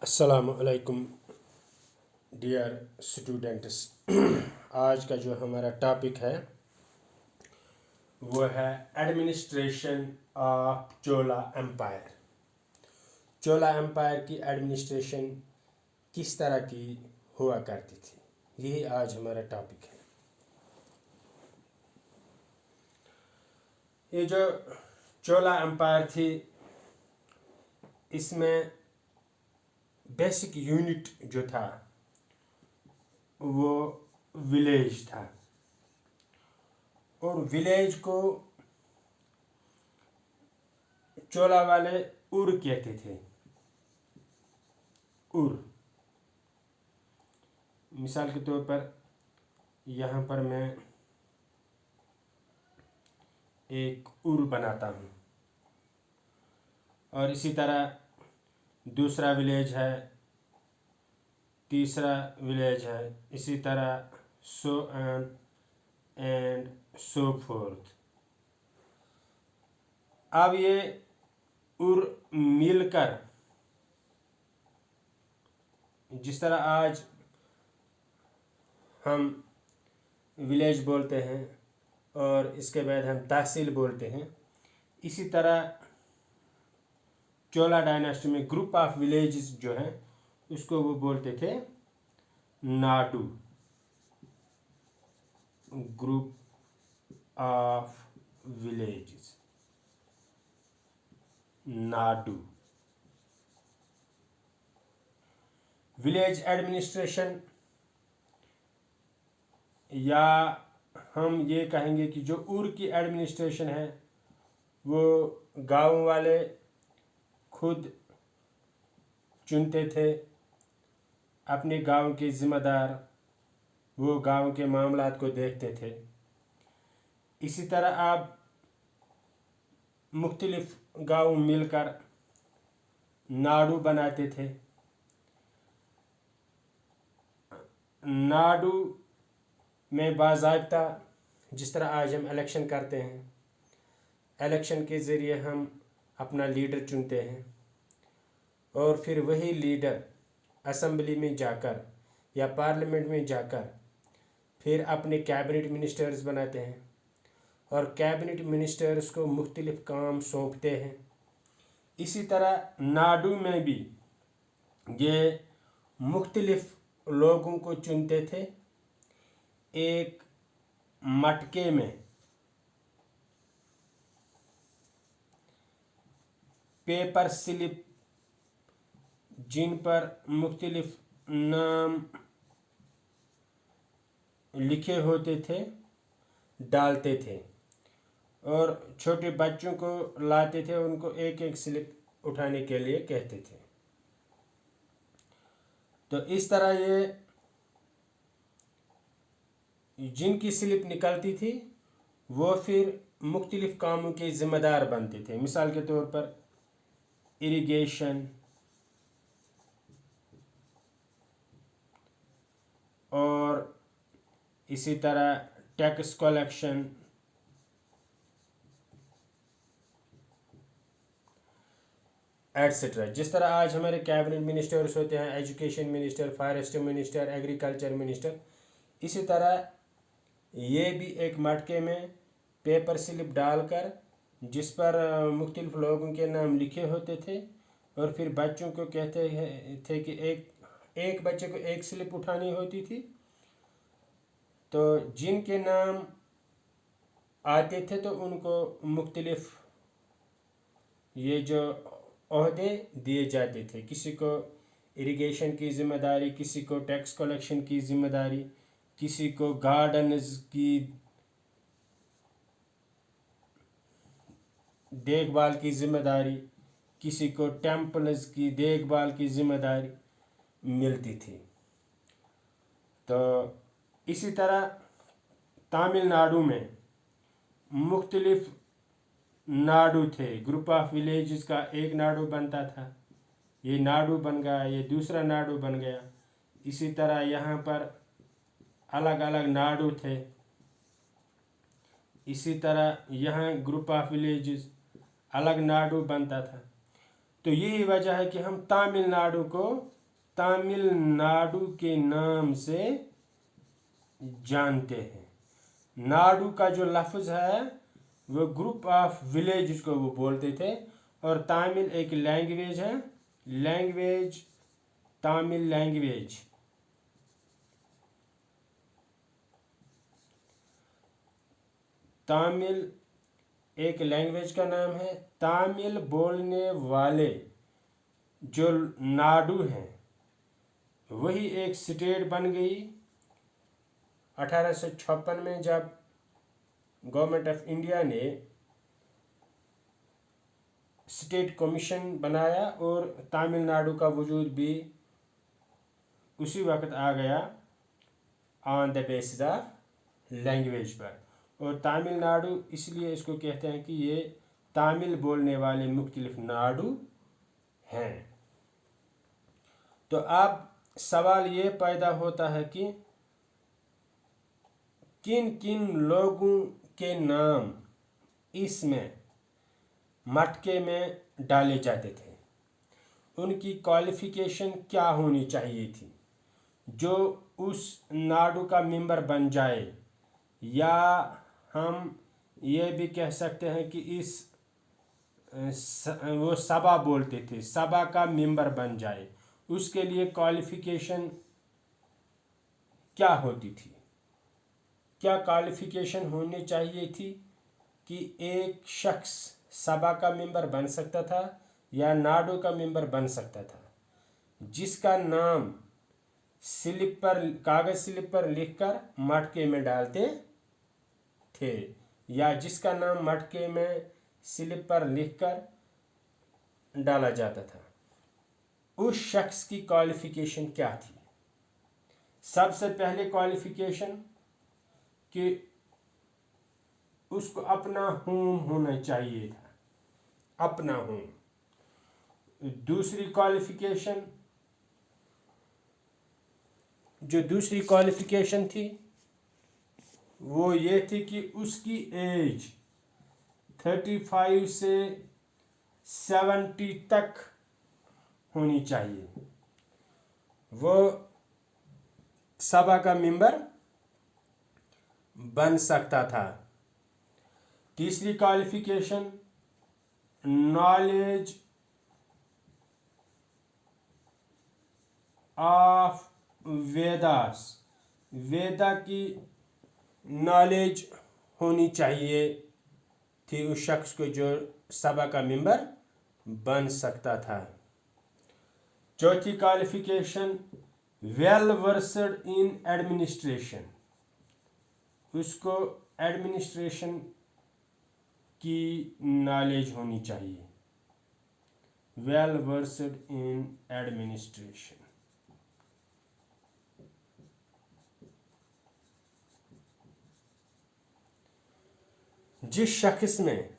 अस्सलामुअलैकुम dear students. आज का जो हमारा टॉपिक है वो है administration of Chola empire. Chola empire की एडमिनिस्ट्रेशन किस तरह की हुआ करती थी, यही आज हमारा टॉपिक है। ये जो चोला एम्पायर थी, इसमें बेसिक यूनिट जो था वो विलेज था, और विलेज को चोला वाले उर कहते थे। उर, मिसाल के तौर पर यहाँ पर मैं एक उर बनाता हूँ, और इसी तरह दूसरा विलेज है, तीसरा विलेज है, इसी तरह so on and so fourth. अब ये उर मिलकर, जिस तरह आज हम विलेज बोलते हैं और इसके बाद हम तहसील बोलते हैं, इसी तरह चोला डायनास्टी में ग्रुप ऑफ विलेजेस जो हैं उसको वो बोलते थे Nadu. Group of villages, Nadu. Village administration, या हम ये कहेंगे कि जो उर की एडमिनिस्ट्रेशन है वो गांव वाले खुद चुनते थे अपने गांव के ज़िम्मेदार, वो गांव के मामलात को देखते थे। इसी तरह आप मुख्तलिफ गांव मिलकर नाडू बनाते थे। नाडू में बाज़ाब्ता, जिस तरह आज हम इलेक्शन करते हैं, इलेक्शन के ज़रिए हम अपना लीडर चुनते हैं, और फिर वही लीडर असम्बली में जाकर या पार्लियामेंट में जाकर फिर अपने कैबिनेट मिनिस्टर्स बनाते हैं, और कैबिनेट मिनिस्टर्स को मुख्तलिफ काम सौंपते हैं। इसी तरह नाडू में भी ये मुख्तलिफ लोगों को चुनते थे। एक मटके में पेपर स्लिप जिन पर मुख्तलिफ नाम लिखे होते थे डालते थे, और छोटे बच्चों को लाते थे, उनको एक एक स्लिप उठाने के लिए कहते थे। तो इस तरह ये जिनकी स्लिप निकलती थी वो फिर मुख्तलिफ कामों के ज़िम्मेदार बनते थे। मिसाल के तौर पर इरिगेशन, और इसी तरह टैक्स कलेक्शन, एट्सेट्रा। जिस तरह आज हमारे कैबिनेट मिनिस्टर्स होते हैं, education minister, forest minister, agriculture minister, इसी तरह ये भी एक मटके में पेपर स्लिप डालकर जिस पर मुख्तलिफ लोगों के नाम लिखे होते थे, और फिर बच्चों को कहते थे कि एक बच्चे को एक स्लिप उठानी होती थी। तो जिनके नाम आते थे तो उनको मुख्तलिफ ये जो ओहदे दिए जाते थे। किसी को इरिगेशन की ज़िम्मेदारी, किसी को टैक्स कलेक्शन की ज़िम्मेदारी, किसी को गार्डन्स की देखभाल की ज़िम्मेदारी, किसी को टेम्पल्स की देखभाल की ज़िम्मेदारी मिलती थी। तो इसी तरह तमिलनाडु में मुख्तलिफ नाडू थे। ग्रुप ऑफ विलेजेस का एक नाडू बनता था, ये नाडू बन गया, ये दूसरा नाडू बन गया। इसी तरह यहाँ पर अलग अलग नाडू थे। इसी तरह यहाँ ग्रुप ऑफ विलेजेस अलग नाडू बनता था। तो यही वजह है कि हम तमिलनाडु को तमिलनाडु के नाम से जानते हैं। नाडु का जो लफ्ज़ है वो ग्रुप ऑफ विलेज जिसको वो बोलते थे, और तमिल एक लैंग्वेज है, लैंग्वेज तमिल लैंग्वेज। तमिल एक लैंग्वेज का नाम है। तमिल बोलने वाले जो नाडु हैं वही एक स्टेट बन गई 1856 में, जब गवर्नमेंट ऑफ इंडिया ने स्टेट कमीशन बनाया और तमिलनाडु का वजूद भी उसी वक्त आ गया on the basis of language पर। और तमिलनाडु इसलिए इसको कहते हैं कि ये तमिल बोलने वाले मुख्तलिफ नाडु हैं। तो अब सवाल ये पैदा होता है कि किन किन लोगों के नाम इसमें मटके में डाले जाते थे, उनकी क्वालिफिकेशन क्या होनी चाहिए थी जो उस नाडु का मेंबर बन जाए, या हम ये भी कह सकते हैं कि वो सभा बोलते थे, सभा का मेंबर बन जाए, उसके लिए क्वालिफिकेशन क्या होती थी, क्या क्वालिफिकेशन होनी चाहिए थी कि एक शख्स सभा का मेंबर बन सकता था या नाडु का मेंबर बन सकता था, जिसका नाम स्लिप पर, कागज स्लिप पर लिखकर मटके में डालते थे, या जिसका नाम मटके में स्लिप पर लिखकर डाला जाता था, उस शख्स की क्वालिफिकेशन क्या थी। सबसे पहले क्वालिफिकेशन कि उसको अपना होम होना चाहिए था, अपना होम। दूसरी क्वालिफिकेशन, जो दूसरी क्वालिफिकेशन थी वो ये थी कि उसकी एज 35 से 70 तक होनी चाहिए, वो सभा का मेंबर बन सकता था। तीसरी क्वालिफिकेशन, नॉलेज ऑफ वेदास, वेदा की नॉलेज होनी चाहिए थी उस शख्स को जो सभा का मेंबर बन सकता था। चौथी क्वालिफिकेशन, वेल वर्सड इन एडमिनिस्ट्रेशन, उसको एडमिनिस्ट्रेशन की नॉलेज होनी चाहिए, वेल वर्सड इन एडमिनिस्ट्रेशन। जिस शख्स में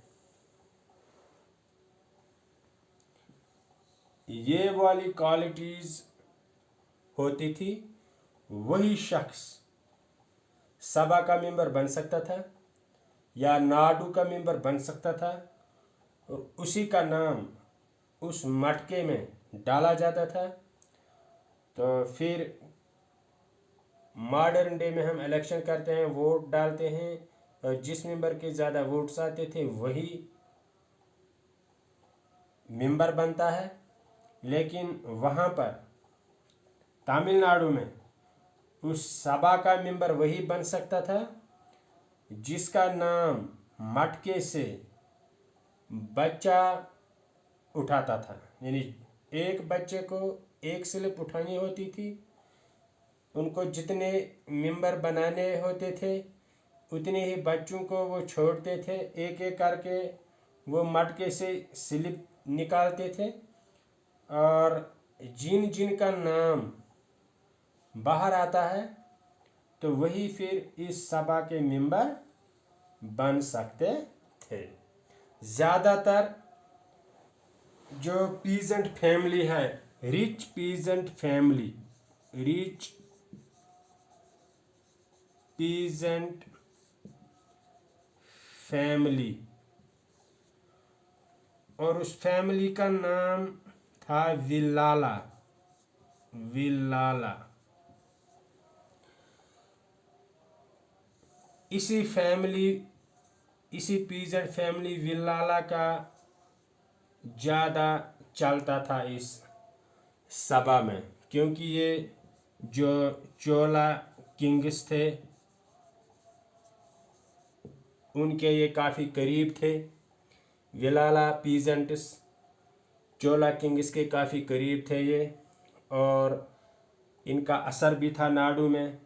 ये वाली क्वालिटीज होती थी वही शख्स सभा का मेंबर बन सकता था या नाडु का मेंबर बन सकता था, और उसी का नाम उस मटके में डाला जाता था। तो फिर मॉडर्न डे में हम इलेक्शन करते हैं, वोट डालते हैं, और जिस मेंबर के ज़्यादा वोट्स आते थे वही मेंबर बनता है। लेकिन वहाँ पर तमिलनाडु में उस सभा का मेंबर वही बन सकता था जिसका नाम मटके से बच्चा उठाता था, यानी एक बच्चे को एक स्लिप उठानी होती थी, उनको जितने मेंबर बनाने होते थे उतने ही बच्चों को वो छोड़ते थे, एक एक करके वो मटके से स्लिप निकालते थे, और जिन जिन का नाम बाहर आता है तो वही फिर इस सभा के मेंबर बन सकते थे। ज़्यादातर जो पीजेंट फैमिली है, rich peasant family, rich peasant family, और उस फैमिली का नाम था विलाला, विलाला। इसी पीजेंट फैमिली विलाला का ज़्यादा चलता था इस सभा में, क्योंकि ये जो चोला किंग्स थे उनके ये काफ़ी करीब थे। विलाला पीजेंट्स चोला किंग्स के काफ़ी करीब थे ये, और इनका असर भी था नाडु में,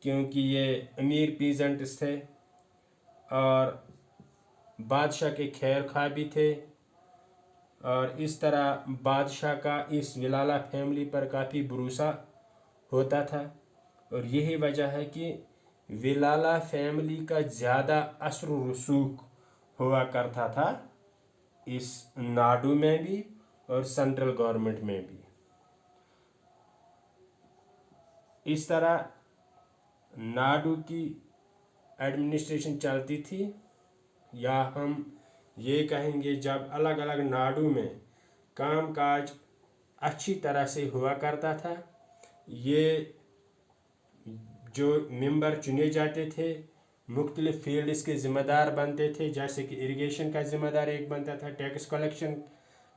क्योंकि ये अमीर पीजेंट्स थे और बादशाह के खैर खा भी थे। और इस तरह बादशाह का इस विलाला फैमिली पर काफ़ी भरोसा होता था, और यही वजह है कि विलाला फैमिली का ज़्यादा असर रसूख हुआ करता था इस नाडु में भी और सेंट्रल गवर्नमेंट में भी। इस तरह नाडु की एडमिनिस्ट्रेशन चलती थी, या हम ये कहेंगे जब अलग अलग नाडु में कामकाज अच्छी तरह से हुआ करता था। ये जो मेंबर चुने जाते थे मुख्तलिफ फील्ड्स के ज़िम्मेदार बनते थे, जैसे कि इरिगेशन का ज़िम्मेदार एक बनता था, टैक्स कलेक्शन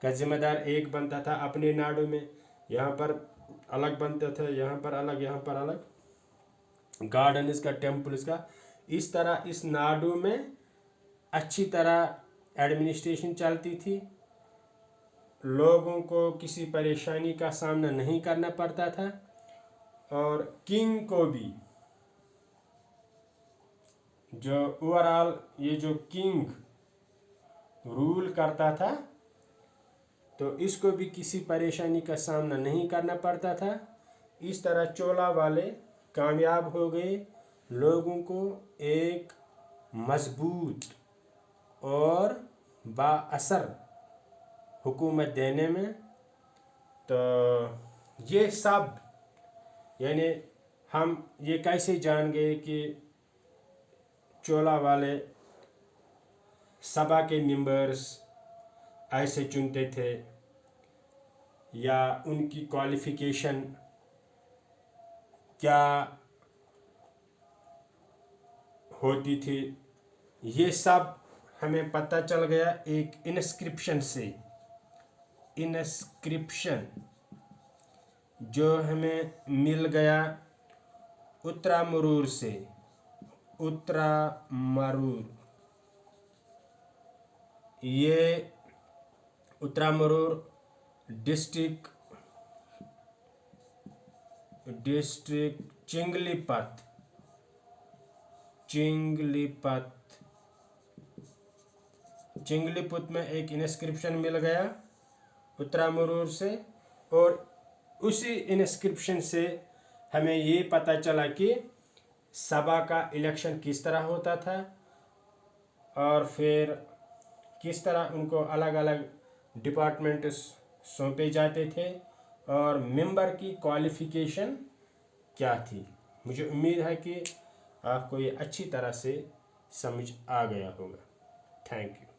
का ज़िम्मेदार एक बनता था अपने नाडु में, यहाँ पर अलग बनता था, यहाँ पर अलग, यहाँ पर अलग, गार्डन्स का, टेम्पल्स का। इस तरह इस नाडु में अच्छी तरह एडमिनिस्ट्रेशन चलती थी, लोगों को किसी परेशानी का सामना नहीं करना पड़ता था, और किंग को भी जो ओवरऑल ये जो किंग रूल करता था तो इसको भी किसी परेशानी का सामना नहीं करना पड़ता था। इस तरह चोला वाले कामयाब हो गए लोगों को एक मजबूत और बाअसर हुकूमत देने में। तो ये सब यानी हम ये कैसे जान गए कि चोला वाले सभा के मेंबर्स ऐसे चुनते थे, या उनकी क्वालिफिकेशन क्या होती थी, ये सब हमें पता चल गया एक इंस्क्रिप्शन से। इंस्क्रिप्शन जो हमें मिल गया उत्तरामरूर से, उत्तरामरूर, ये उत्तरामरूर डिस्ट्रिक्ट चिंगलीपुत में एक इंस्क्रिप्शन मिल गया उत्तरामरूर से, और उसी इंस्क्रिप्शन से हमें ये पता चला कि सभा का इलेक्शन किस तरह होता था, और फिर किस तरह उनको अलग अलग डिपार्टमेंट सौंपे जाते थे, और मेंबर की क्वालिफिकेशन क्या थी। मुझे उम्मीद है कि आपको ये अच्छी तरह से समझ आ गया होगा। Thank you.